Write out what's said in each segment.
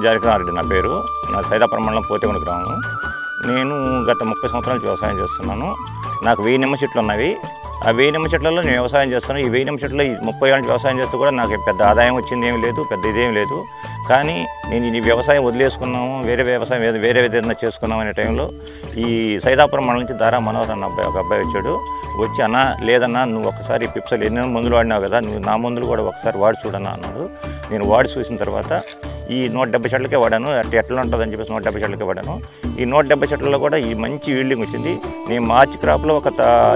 జానకిరామారెడ్డి నా పేరు. నా సైదాపురం మండలం పోతేగొండ గ్రామం. నేను గత 30 సంవత్సరాల నుంచి వ్యవసాయం చేస్తున్నాను. నాకు 1000 నిమ్మ చెట్లు ఉన్నవి. ఆ 1000 నిమ్మ చెట్లలో నేను వ్యవసాయం చేస్తాను. ఈ 1000 నిమ్మ చెట్లు 30 ఏళ్ళ నుంచి వ్యవసాయం చేస్తూ కూడా నాకు పెద్ద ఆదాయం వచ్చింది ఏమీ లేదు, పెద్ద ఇదేం లేదు. కానీ నేను ఈ వ్యవసాయం వదిలేసుకున్నాము, వేరే వ్యవసాయం వేరే ఏదైనా చేసుకున్నాం అనే టైంలో ఈ సైదాపురం మండలం నుంచి దారా మనోహర్ అన్న ఒక అబ్బాయి వచ్చాడు. వచ్చి అన్న లేదన్నా నువ్వు ఒకసారి పిప్సలు ఎన్నో మందులు వాడినావు కదా, నువ్వు నా మందులు కూడా ఒకసారి వాడి చూడన్నా అన్నాడు. నేను వాడి చూసిన తర్వాత ఈ 170 చెట్లకే వాడాను. ఎట్లా ఉంటుందని చెప్పేసి 170 చెట్లకే వాడాను. ఈ 170 చెట్లలో కూడా ఈ మంచి ఈల్డింగ్ వచ్చింది. నేను మార్చి క్రాప్లో ఒక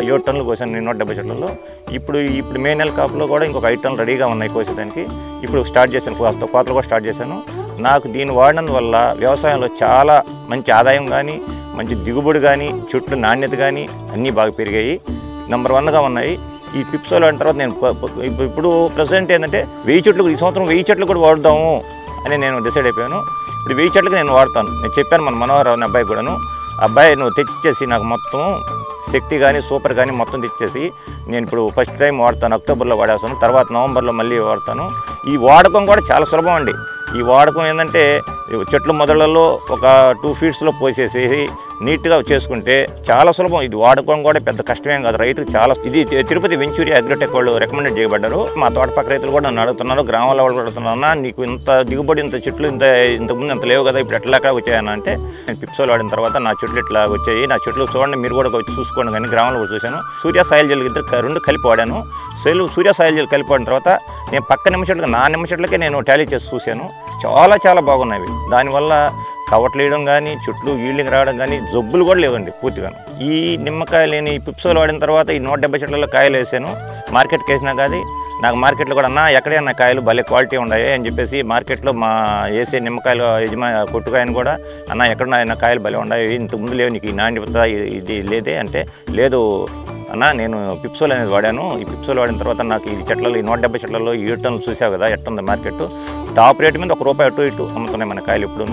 7 టన్నులు కోసాను నేను 170 చెట్లలో. ఇప్పుడు మే నెల కాపులో కూడా ఇంకొక 5 టన్నులు రెడీగా ఉన్నాయి కోసేదానికి. ఇప్పుడు స్టార్ట్ చేశాను, కోతలు కూడా స్టార్ట్ చేశాను. నాకు దీన్ని వాడినందువల్ల వ్యవసాయంలో చాలా మంచి ఆదాయం కానీ, మంచి దిగుబడి కానీ, చెట్లు నాణ్యత కానీ అన్నీ బాగా పెరిగాయి. నెంబర్ 1గా ఉన్నాయి. ఈ పిప్సోల్ వాడిన తర్వాత నేను ఇప్పుడు ప్రజెంట్ ఏంటంటే 1000 చెట్లు, ఈ సంవత్సరం 1000 చెట్లు కూడా వాడుదాము అని నేను డిసైడ్ అయిపోయాను. ఇప్పుడు 1000 చెట్లకి నేను వాడతాను. నేను చెప్పాను మన మనోహర్ అనే అబ్బాయి కూడాను, అబ్బాయి నువ్వు తెచ్చిచ్చేసి నాకు మొత్తం శక్తి కానీ సూపర్ కానీ మొత్తం తెచ్చేసి నేను ఇప్పుడు ఫస్ట్ టైం వాడతాను, అక్టోబర్లో వాడేస్తాను, తర్వాత నవంబర్లో మళ్ళీ వాడతాను. ఈ వాడకం కూడా చాలా సులభం అండి. ఈ వాడకం ఏంటంటే చెట్ల మొదళ్లలో ఒక 2 ఫీట్స్లో పోసేసి నీట్గా చేసుకుంటే చాలా సులభం. ఇది వాడుకోవడం కూడా పెద్ద కష్టమేం కాదు, రైతుకు చాలా. ఇది తిరుపతి వెంచూరి అగ్రోటెక్ వాళ్ళు రికమెండెడ్ చేయబడ్డారు. మా తోటపక్క రైతులు కూడా నన్ను అడుగుతున్నారు, గ్రామాల వాళ్ళు అడుగుతున్నా, నీకు ఇంత దిగుబడి, ఇంత చెట్లు ఇంతకుముందు ఇంత లేవు కదా, ఇప్పుడు ఎట్లా వచ్చాయని అంటే నేను పిప్సోల్ వాడిన తర్వాత నా చెట్లు ఇట్లా వచ్చాయి. నా చెట్లు చూడండి, మీరు కూడా వచ్చి చూసుకోండి. కానీ గ్రామంలో కూడా చూశాను. సూర్య సాయిల్ జెల్ ఇద్దరు 2 కలిపి వాడాను. సూర్య సాయిల్ జెల్ కలిపి వాడిన తర్వాత నేను పక్క నిమ్మ చెట్లకి, నా నిమ్మ చెట్లకే నేను టాలీ చేసి చూశాను. చాలా బాగున్నాయి. దానివల్ల కవట్లు వేయడం కానీ, చెట్లు ఈల్డింగ్ రావడం కానీ, జబ్బులు కూడా లేవండి పూర్తిగా. ఈ నిమ్మకాయలు నేను ఈ పిప్సోలు వాడిన తర్వాత ఈ 170 చెట్లలో కాయలు వేసాను. మార్కెట్కి వేసినా కానీ నాకు మార్కెట్లో కూడా అన్న ఎక్కడైనా కాయలు భలే క్వాలిటీ ఉన్నాయి అని చెప్పేసి మార్కెట్లో మా వేసే నిమ్మకాయలు కొట్టుకాయని కూడా అన్న ఎక్కడైనా కాయలు భలే ఉన్నాయి, ఇంతకుముందు లేవు, నీకు ఈ నాణ్యత ఇది లేదే అంటే, లేదు అన్న నేను పిప్సోల్ అనేది వాడాను. ఈ పిప్సోల్ వాడిన తర్వాత నాకు ఈ చెట్లలో ఈ 170 చెట్లలో 7 టన్నులు చూసావు కదా, ఎట్టుంది మార్కెట్. టాప్ రేటు మీద ₹1 అటు ఇటు అమ్ముతున్నాయి మన కాయలు ఎప్పుడూ.